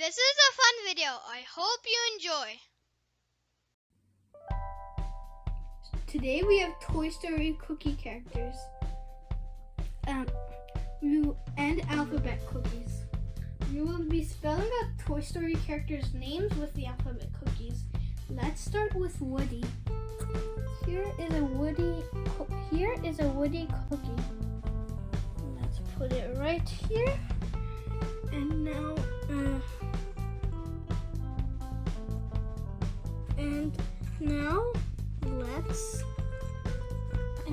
This is a fun video. I hope you enjoy. Today we have Toy Story cookie characters. And alphabet cookies. We will be spelling out Toy Story characters' names with the alphabet cookies. Let's start with Woody. Here is a Woody cookie. Let's put it right here. And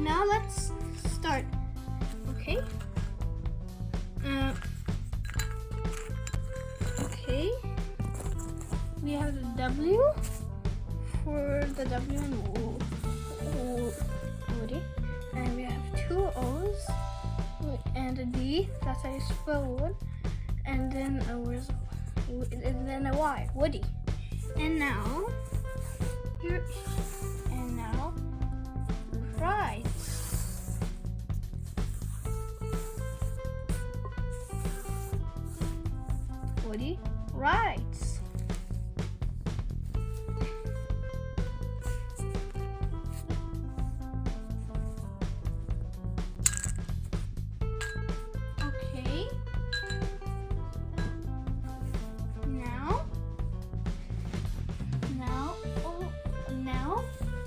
now let's start. Okay. Okay. We have the W for the W and Woody, and we have two O's and a D. That's how you spell wood. And then a Y, Woody. And now rides. Woody rides. Okay. Now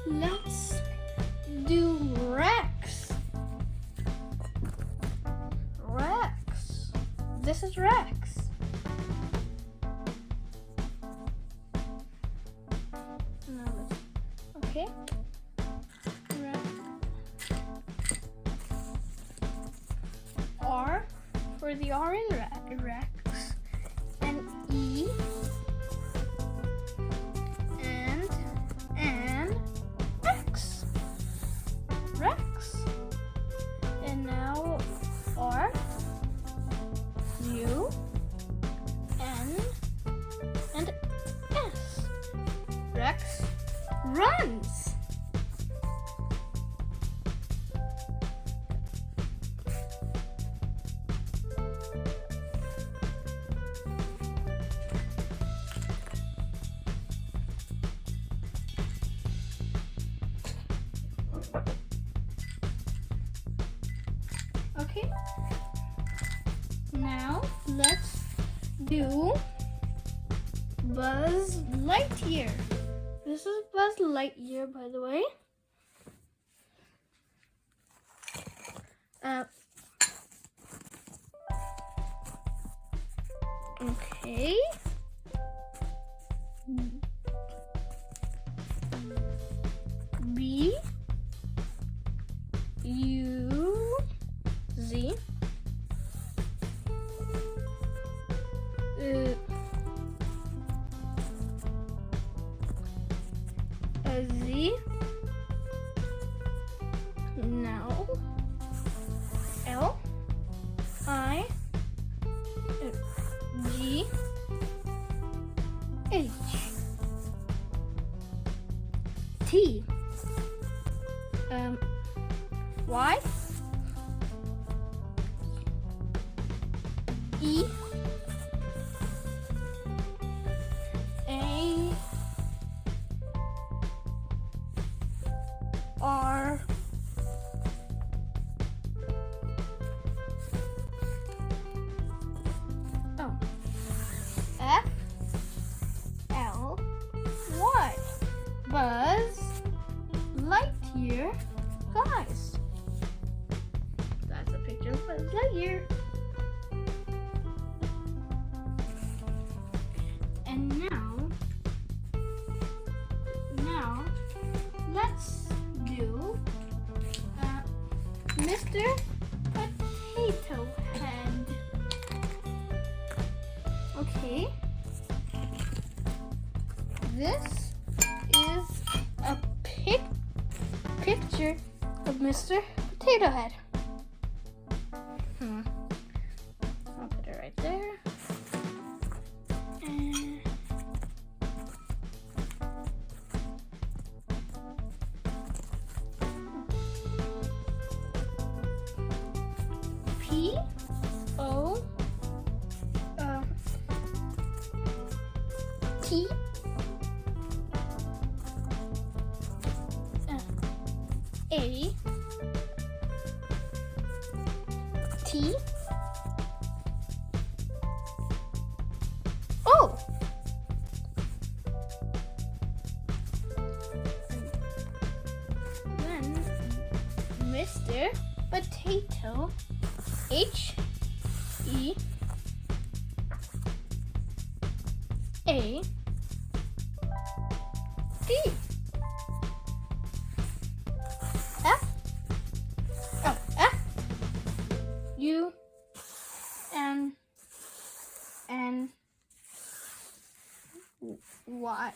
let's do Rex. Rex. This is Rex. Okay. R for the R in Rex, and E and X. Rex. And now R, U, N, and S. Rex runs. Okay. Now let's do Buzz Lightyear. This is Buzz Lightyear, by the way. Okay. B U Z a Z. Now L I G H T Y E A R O F L Y. Buzz Lightyear flies. That's a picture of Buzz Lightyear. And now let's do Mr. Potato Head. Okay. This is a picture of Mr. Potato Head. I'll put it right there. P O A T O. Then Mr. Potato H E A D F F U N Y.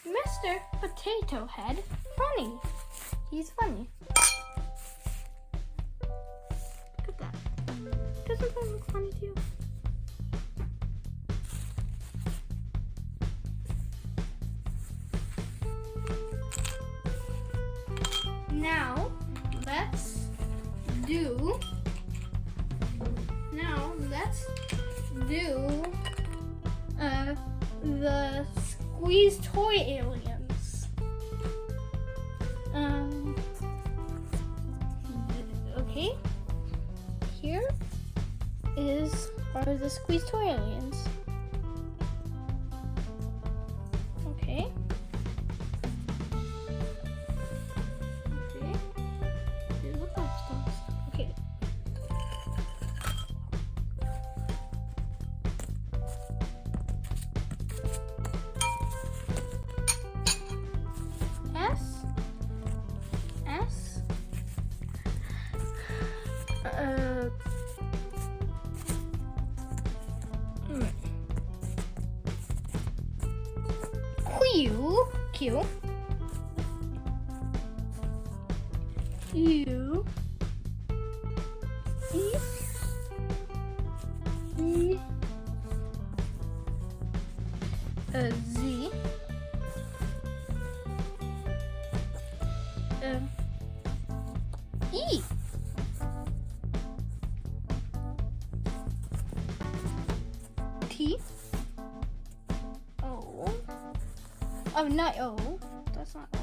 Mr. Potato Head funny. He's funny. Look at that. Doesn't that look funny to you? Now let's do the squeeze toy aliens. Okay. Here are the squeeze toy aliens. Okay. They look like stars. Okay. Q U E E Z E T O. Oh, not O. That's not O.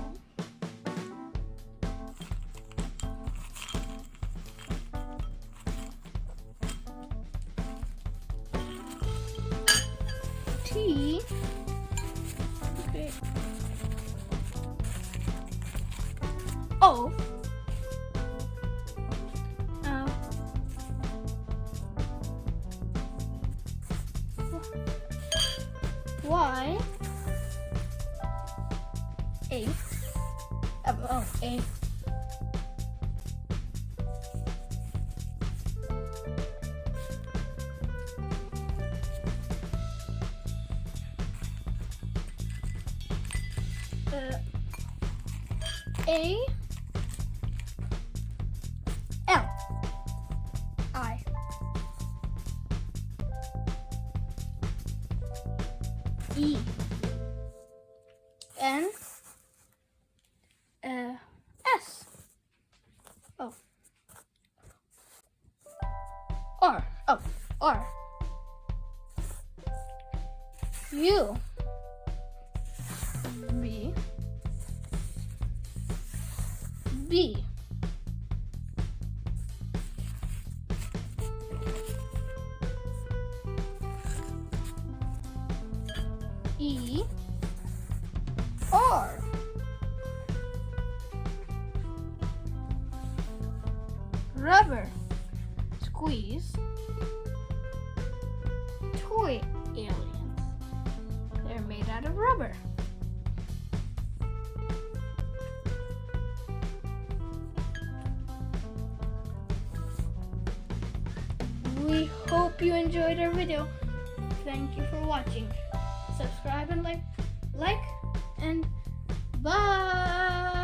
T. Okay. O. Y. A. A. A. L. I. E. N. S. O. R. Oh, R. U. B. B. E. R. Rubber squeeze toy aliens. They're made out of rubber. We hope you enjoyed our video. Thank you for watching. Subscribe and like and bye.